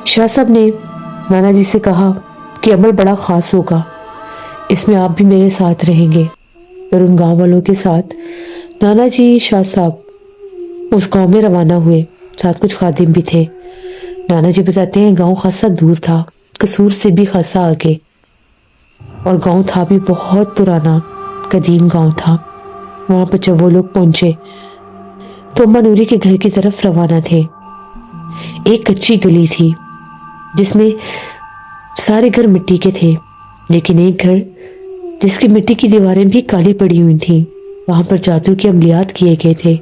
शाह साहब ने नाना जी से कहा कि अमल बड़ा खास होगा, इसमें आप भी मेरे साथ रहेंगे। और उन गांव वालों के साथ नाना जी शाह साहब उस गांव में रवाना हुए, साथ कुछ खादिम भी थे। नाना जी बताते हैं गांव खासा दूर था, कसूर से भी खासा आगे, और गांव था भी बहुत पुराना कदीम गांव था। वहां पर जब वो लोग पहुंचे तो अम्मा नूरी के घर की तरफ रवाना थे। एक कच्ची गली थी जिसमें सारे घर मिट्टी के थे, लेकिन एक घर जिसकी मिट्टी की दीवारें भी काली पड़ी हुई थी, वहां पर जादू के अमलियात किए गए थे।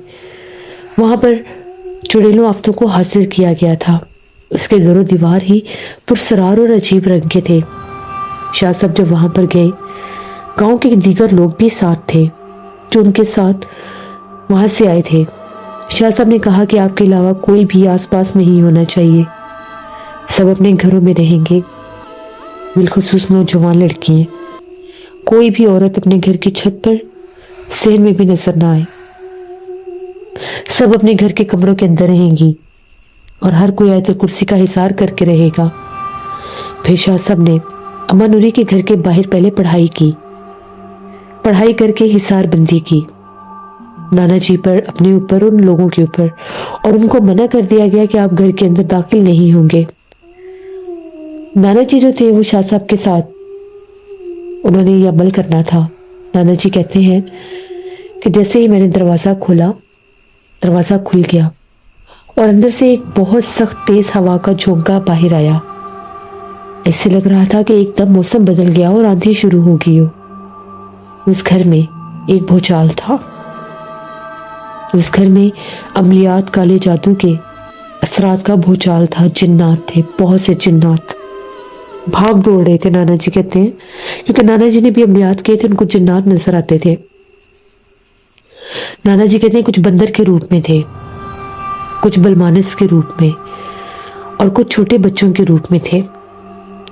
वहां पर चुड़ैलों आफतों को हासिल किया गया था। उसके दरो दीवार ही पुरसरार और अजीब रंग के थे। शाह साहब जब वहां पर गए, गांव के दीगर लोग भी साथ थे जो उनके साथ वहां से आए थे। शाह साहब ने कहा कि आपके अलावा कोई भी आसपास नहीं होना चाहिए, सब अपने घरों में रहेंगे, बिलखुसूस नौजवान लड़कियां। कोई भी औरत अपने घर की छत पर सहन में भी नजर ना आए, सब अपने घर के कमरों के अंदर रहेंगी और हर कोई आयतल कुर्सी का हिसार करके रहेगा। फिर शाह साहब ने अम्मा नूरी के घर के बाहर पहले पढ़ाई की, पढ़ाई करके हिसार बंदी की नाना जी पर, अपने ऊपर, उन लोगों के ऊपर, और उनको मना कर दिया गया कि आप घर के अंदर दाखिल नहीं होंगे। नाना जी जो थे वो शाह साहब के साथ उन्होंने ये अमल करना था। नाना जी कहते हैं कि जैसे ही मैंने दरवाज़ा खोला, दरवाज़ा खुल गया और अंदर से एक बहुत सख्त तेज हवा का झोंका बाहर आया। ऐसे लग रहा था कि एकदम मौसम बदल गया और आंधी शुरू हो गई हो। उस घर में एक भूचाल था। उस घर में अमलियात, काले जादू के असरात का भूचाल था। जिन्नात थे, बहुत से जिन्नात भाग दौड़ रहे थे। नाना जी कहते हैं क्योंकि नाना जी ने भी अमलियात किए थे, उनको जिन्नात नजर आते थे। नाना जी कहते हैं कुछ बंदर के रूप में थे, कुछ बलमानस के रूप में, और कुछ छोटे बच्चों के रूप में थे।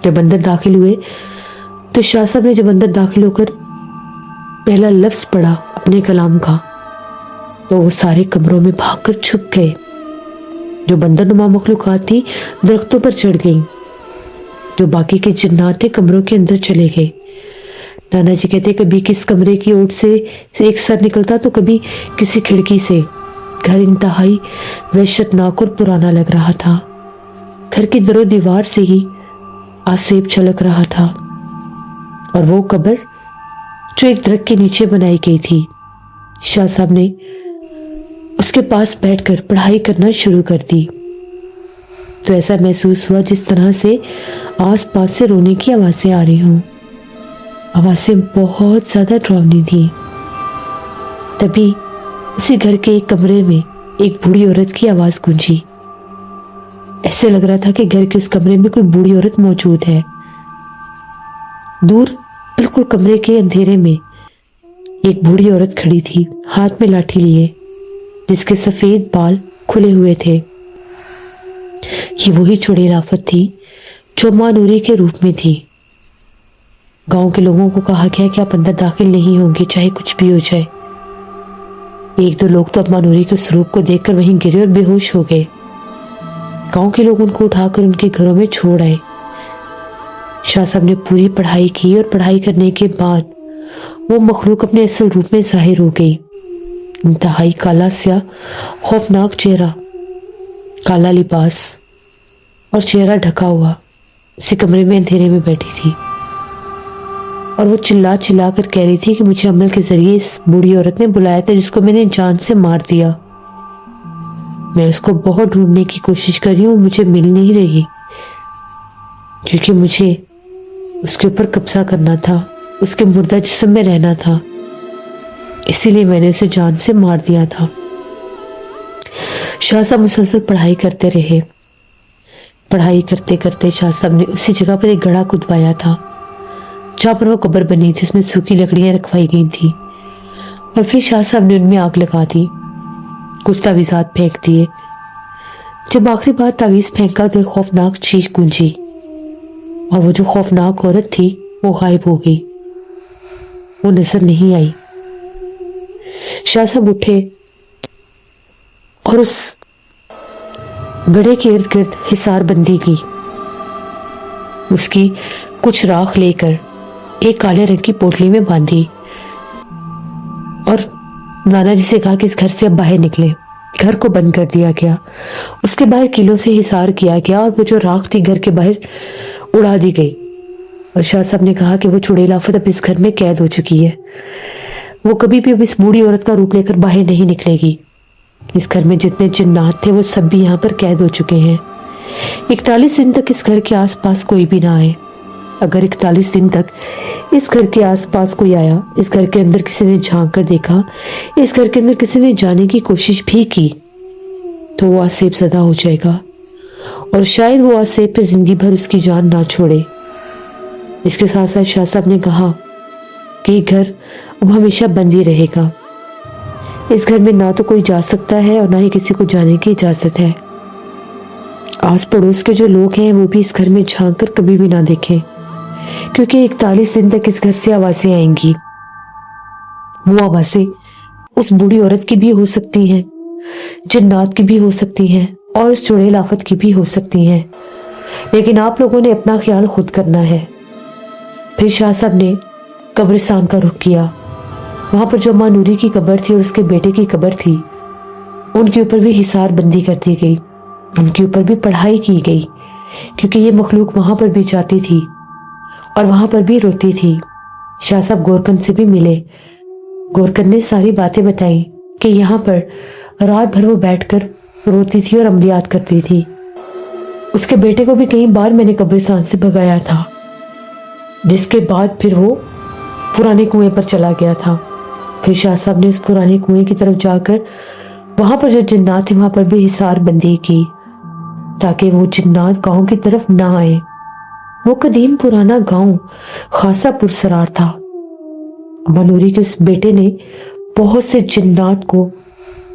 जब अंदर दाखिल हुए तो शाह साहब ने जब अंदर दाखिल होकर पहला लफ्ज पढ़ा अपने कलाम का, तो वो सारे कमरों में भागकर छुप गए। जो बंदर नुमा मखलूकात थी दरख्तों पर चढ़ गई, जो बाकी के जिन्नात थे कमरों के अंदर चले गए। नाना जी कहते कभी किस कमरे की ओट से एक सर निकलता तो कभी किसी खिड़की से। घर इंतहाई वहशतनाक और पुराना लग रहा था। घर की दरो दीवार से ही आसेब छलक रहा था, और वो कब्र जो एक दरख्त के नीचे बनाई गई थी, शाह साहब ने उसके पास बैठकर पढ़ाई करना शुरू कर दी। तो ऐसा महसूस हुआ जिस तरह से आस पास से रोने की आवाजें आ रही हों। आवाजें बहुत ज्यादा डरावनी थी। तभी उसी घर के एक कमरे में एक बूढ़ी औरत की आवाज गूंजी। ऐसे लग रहा था कि घर के उस कमरे में कोई बूढ़ी औरत मौजूद है। दूर बिल्कुल कमरे के अंधेरे में एक बूढ़ी औरत खड़ी थी, हाथ में लाठी लिए, जिसके सफेद बाल खुले हुए थे। ये वही चुड़ैल आफत थी जो अम्मा नूरी के रूप में थी। गांव के लोगों को कहा गया कि आप अंदर दाखिल नहीं होंगे चाहे कुछ भी हो जाए। एक दो लोग तो अम्मा नूरी के उस रूप को देखकर वहीं गिरे और बेहोश हो गए। गांव के लोग उनको उठाकर उनके घरों में छोड़ आए। शाह साहब ने पूरी पढ़ाई की और पढ़ाई करने के बाद वो मखलूक अपने असल रूप में जाहिर हो गई। इंतहाई काला स्या खौफनाक चेहरा, काला लिबास और चेहरा ढका हुआ, उसी कमरे में अंधेरे में बैठी थी। और वो चिल्ला चिल्ला कर कह रही थी कि मुझे अमल के जरिए इस बूढ़ी औरत ने बुलाया था जिसको मैंने जान से मार दिया। मैं उसको बहुत ढूंढने की कोशिश कर रही हूँ, मुझे मिल नहीं रही, क्योंकि मुझे उसके ऊपर कब्जा करना था, उसके मुर्दा जिस्म में रहना था, इसीलिए मैंने उसे जान से मार दिया था। शाह साहब मुसलसल पढ़ाई करते रहे। पढ़ाई करते करते शाह साहब ने उसी जगह पर एक गड्ढा खुदवाया था जहाँ पर वो कब्र बनी थी, उसमें सूखी लकड़ियां रखवाई गई थी। और फिर शाह साहब ने उनमें आग लगा दी, कुछ तावीज़ात फेंक दिए। जब आखिरी बार तावीज़ फेंका तो एक खौफनाक चीख गूंजी, और वो जो खौफनाक औरत थी वो गायब हो गई, वो नजर नहीं आई। शाह साहब उठे और उस गड्ढे के इर्द गिर्द हिसार बंदी की, उसकी कुछ राख लेकर एक काले रंग की पोटली में बांधी और नाना जी से कहा कि इस घर से अब बाहर निकले। घर को बंद कर दिया गया, उसके बाहर किलों से हिसार किया गया और वो जो राख थी घर के बाहर उड़ा दी गई। और शाह साहब ने कहा कि वो चुड़ैल आफत अब इस घर में कैद हो चुकी है, वो कभी भी अब इस बूढ़ी औरत का रूप लेकर बाहर नहीं निकलेगी। इस घर में जितने जिन्नात थे वो सब भी यहाँ पर कैद हो चुके हैं। 41 दिन तक इस घर के आसपास कोई भी ना आए। अगर 41 दिन तक इस घर के आसपास कोई आया, इस घर के अंदर किसी ने झांक कर देखा, इस घर के अंदर किसी ने जाने की कोशिश भी की, तो वो आसेब ज़दा हो जाएगा और शायद वो आसेब पे जिंदगी भर उसकी जान ना छोड़े। इसके साथ साथ शाह साहब ने कहा कि घर अब हमेशा बंद ही रहेगा। इस घर में ना तो कोई जा सकता है और ना ही किसी को जाने की इजाजत है। आस पड़ोस के जो लोग हैं वो भी इस घर में झांक कर कभी भी ना देखें, क्योंकि 41 दिन तक इस घर से आवाजें आएंगी। वो आवाजें उस बूढ़ी औरत की भी हो सकती हैं, जिन्नात की भी हो सकती हैं और उस चुड़ैल आफत की भी हो सकती हैं, लेकिन आप लोगों ने अपना ख्याल खुद करना है। फिर शाह साहब ने कब्रिस्तान का रुख किया। वहां पर जो अम्मा नूरी की कब्र थी और उसके बेटे की कब्र थी, उनके ऊपर भी हिसार बंदी कर दी गई, उनके ऊपर भी पढ़ाई की गई, क्योंकि ये मखलूक वहां पर भी जाती थी और वहां पर भी रोती थी। शाह साहब गोरकन से भी मिले। गोरकन ने सारी बातें बताई कि यहाँ पर रात भर वो बैठकर रोती थी और अमलियात करती थी। उसके बेटे को भी कई बार मैंने कब्रिस्तान से भगाया था, जिसके बाद फिर वो पुराने कुएं पर चला गया था। फिर शाह साहब ने उस पुराने कुएं की तरफ जाकर वहां पर जो जिन्नात थे वहां पर भी हिसार बंदी की, ताकि वो जिन्नात गांव की तरफ ना आए। वो कदीम पुराना गांव खासा पुरसरार था। अम्मा नूरी के उस बेटे ने बहुत से जिन्नात को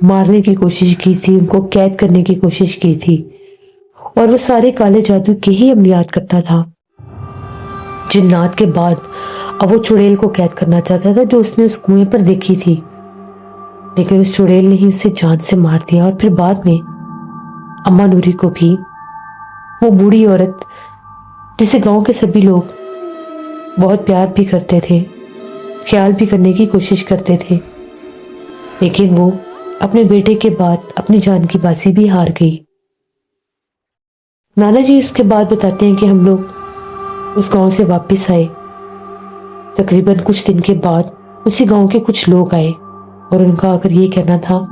मारने की कोशिश की थी, उनको कैद करने की कोशिश की थी, और वो सारे काले जादू की ही अमलियात करता था। जिन्नात के बाद अब वो चुड़ैल को कैद करना चाहता था, जो उसने उस कुएं पर देखी थी, लेकिन उस चुड़ैल ने ही उसे जान से मार दिया। और फिर बाद में अम्मा नूरी को भी, वो बूढ़ी औरत जिसे गांव के सभी लोग बहुत प्यार भी करते थे, ख्याल भी करने की कोशिश करते थे, लेकिन वो अपने बेटे के बाद अपनी जान की बाजी भी हार गई। नाना जी उसके बाद बताते हैं कि हम लोग उस गांव से वापस आए। तकरीबन कुछ दिन के बाद उसी गांव के कुछ लोग आए और उनका आकर ये कहना था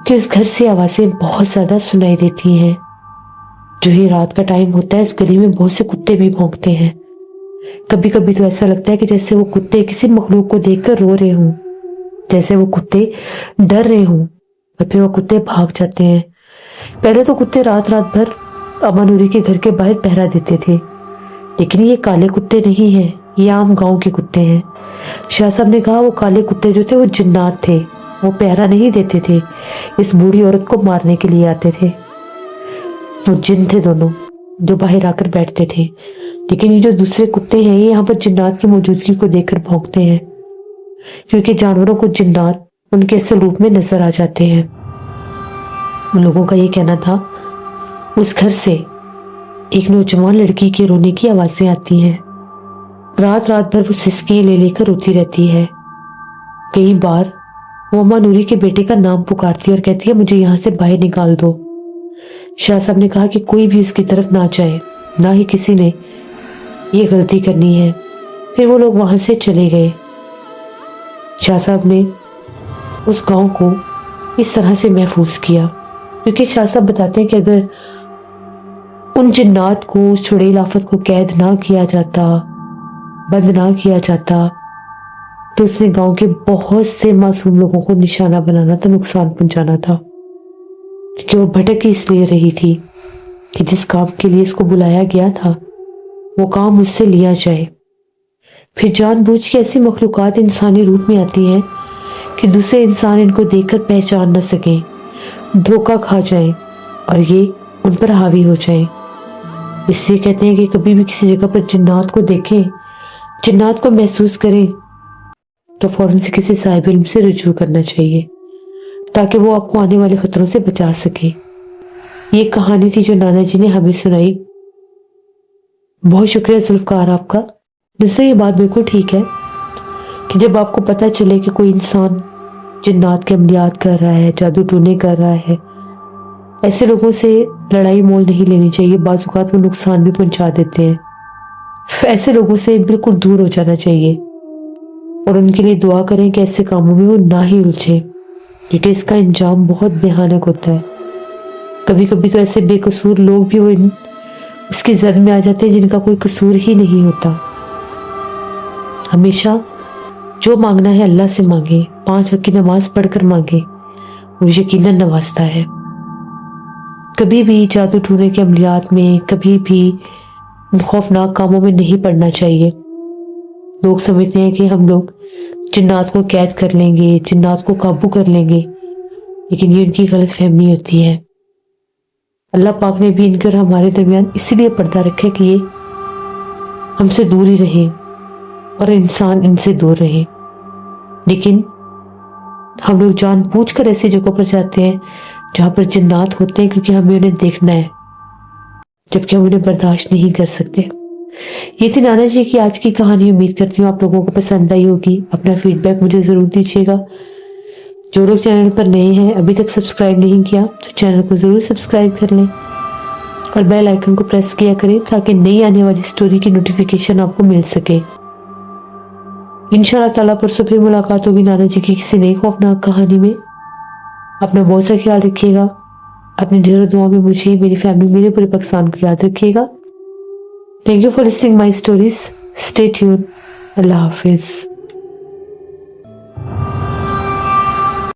कि इस घर से आवाजें बहुत ज्यादा सुनाई देती हैं। जो ही रात का टाइम होता है, इस गली में बहुत से कुत्ते भी भौंकते हैं। कभी कभी तो ऐसा लगता है कि जैसे वो कुत्ते किसी मखलूक को देखकर रो रहे हों, जैसे वो कुत्ते डर रहे हों, और फिर वो कुत्ते भाग जाते हैं। पहले तो कुत्ते रात रात भर अम्मा नूरी के घर के बाहर पहरा देते थे, लेकिन ये काले कुत्ते नहीं हैं, ये आम गांव के कुत्ते हैं। शाह साहब ने कहा वो काले कुत्ते जो थे वो जिन्नात थे, वो पहरा नहीं देते थे, इस बूढ़ी औरत को मारने के लिए आते थे। वो जिन थे दोनों, जो बाहर आकर बैठते थे, लेकिन ये जो दूसरे कुत्ते हैं ये यहाँ पर जिन्नात की मौजूदगी को देखकर भौंकते हैं, क्योंकि जानवरों को जिन्नात उनके असल रूप में नजर आ जाते हैं। उन लोगों का ये कहना था उस घर से एक नौजवान लड़की के रोने की आवाजें आती हैं। रात रात भर वो सिसकियां ले लेकर रोती रहती है। कई बार वो अम्मा नूरी के बेटे का नाम पुकारती है और कहती है मुझे यहाँ से बाहर निकाल दो। शाह साहब ने कहा कि कोई भी उसकी तरफ ना जाए, ना ही किसी ने ये गलती करनी है। फिर वो लोग वहां से चले गए। शाह साहब ने उस गांव को इस तरह से महफूज किया, क्योंकि शाह साहब बताते हैं कि अगर उन जिन्नात को, उस चुड़ैल आफत को कैद ना किया जाता, बंद ना किया जाता, तो उसने गांव के बहुत से मासूम लोगों को निशाना बनाना था, नुकसान पहुंचाना था। क्योंकि वो भटक इसलिए रही थी कि जिस काम के लिए इसको बुलाया गया था वो काम उससे लिया जाए। फिर जानबूझ के ऐसी मखलूकात इंसानी रूप में आती हैं कि दूसरे इंसान इनको देखकर पहचान न सकें, धोखा खा जाएं और ये उन पर हावी हो जाएं। इसलिए कहते हैं कि कभी भी किसी जगह पर जिन्नात को देखें जिन्नात को महसूस करें तो फौरन से किसी साहिब इल्म से रुजू करना चाहिए ताकि वो आपको आने वाले खतरों से बचा सके। ये कहानी थी जो नाना जी ने हमें सुनाई। बहुत शुक्रिया जुल्फकार आपका। जिससे ये बात बिल्कुल ठीक है कि जब आपको पता चले कि कोई इंसान जिन्नात के अमलियात कर रहा है, जादू टूने कर रहा है, ऐसे लोगों से लड़ाई मोल नहीं लेनी चाहिए। बाज़ औक़ात वो नुकसान भी पहुंचा देते हैं। ऐसे लोगों से बिल्कुल दूर हो जाना चाहिए और उनके लिए दुआ करें कि ऐसे कामों में वो ना ही उलझे, क्योंकि इसका अंजाम बहुत भयानक होता है। कभी कभी तो ऐसे बेकसूर लोग भी वो उसकी जद में आ जाते हैं जिनका कोई कसूर ही नहीं होता। हमेशा जो मांगना है अल्लाह से मांगे, 5 वक्त की नमाज पढ़कर मांगे, वो यकीनन नवाजता है। कभी भी जादू टूने के अमलियात में, कभी भी खौफनाक कामों में नहीं पड़ना चाहिए। लोग समझते हैं कि हम लोग जिन्नात को कैद कर लेंगे, जिन्नात को काबू कर लेंगे, लेकिन ये उनकी गलत फहमी होती है। अल्लाह पाक ने भी इनके और हमारे दरमियान इसीलिए पर्दा रखा है कि ये हमसे दूर ही रहें और इंसान इनसे दूर रहे। लेकिन हम लोग जानबूझकर ऐसी जगहों पर जाते हैं जहां पर जिन्नात होते हैं, क्योंकि हमें उन्हें देखना है, जबकि हम उन्हें बर्दाश्त नहीं कर सकते। ये थी नाना जी की आज की कहानी। उम्मीद करती हूँ आप लोगों को पसंद आई होगी। अपना फीडबैक मुझे जरूर दीजिएगा। जो लोग चैनल पर नए हैं, अभी तक सब्सक्राइब नहीं किया, तो चैनल को जरूर सब्सक्राइब कर लें और बेल आइकन को प्रेस किया करें ताकि नई आने वाली स्टोरी की नोटिफिकेशन आपको मिल सके। इंशाअल्लाह ताला परसों फिर मुलाकात होगी नाना जी की किसी नई खौफनाक कहानी में। अपना बहुत सा ख्याल रखिएगा। अपनी ढेरों दुआ में मुझे, मेरी फैमिली, मेरे पूरे पाकिस्तान को याद रखिएगा। Thank you for listening my stories. Stay tune. Allah Hafiz.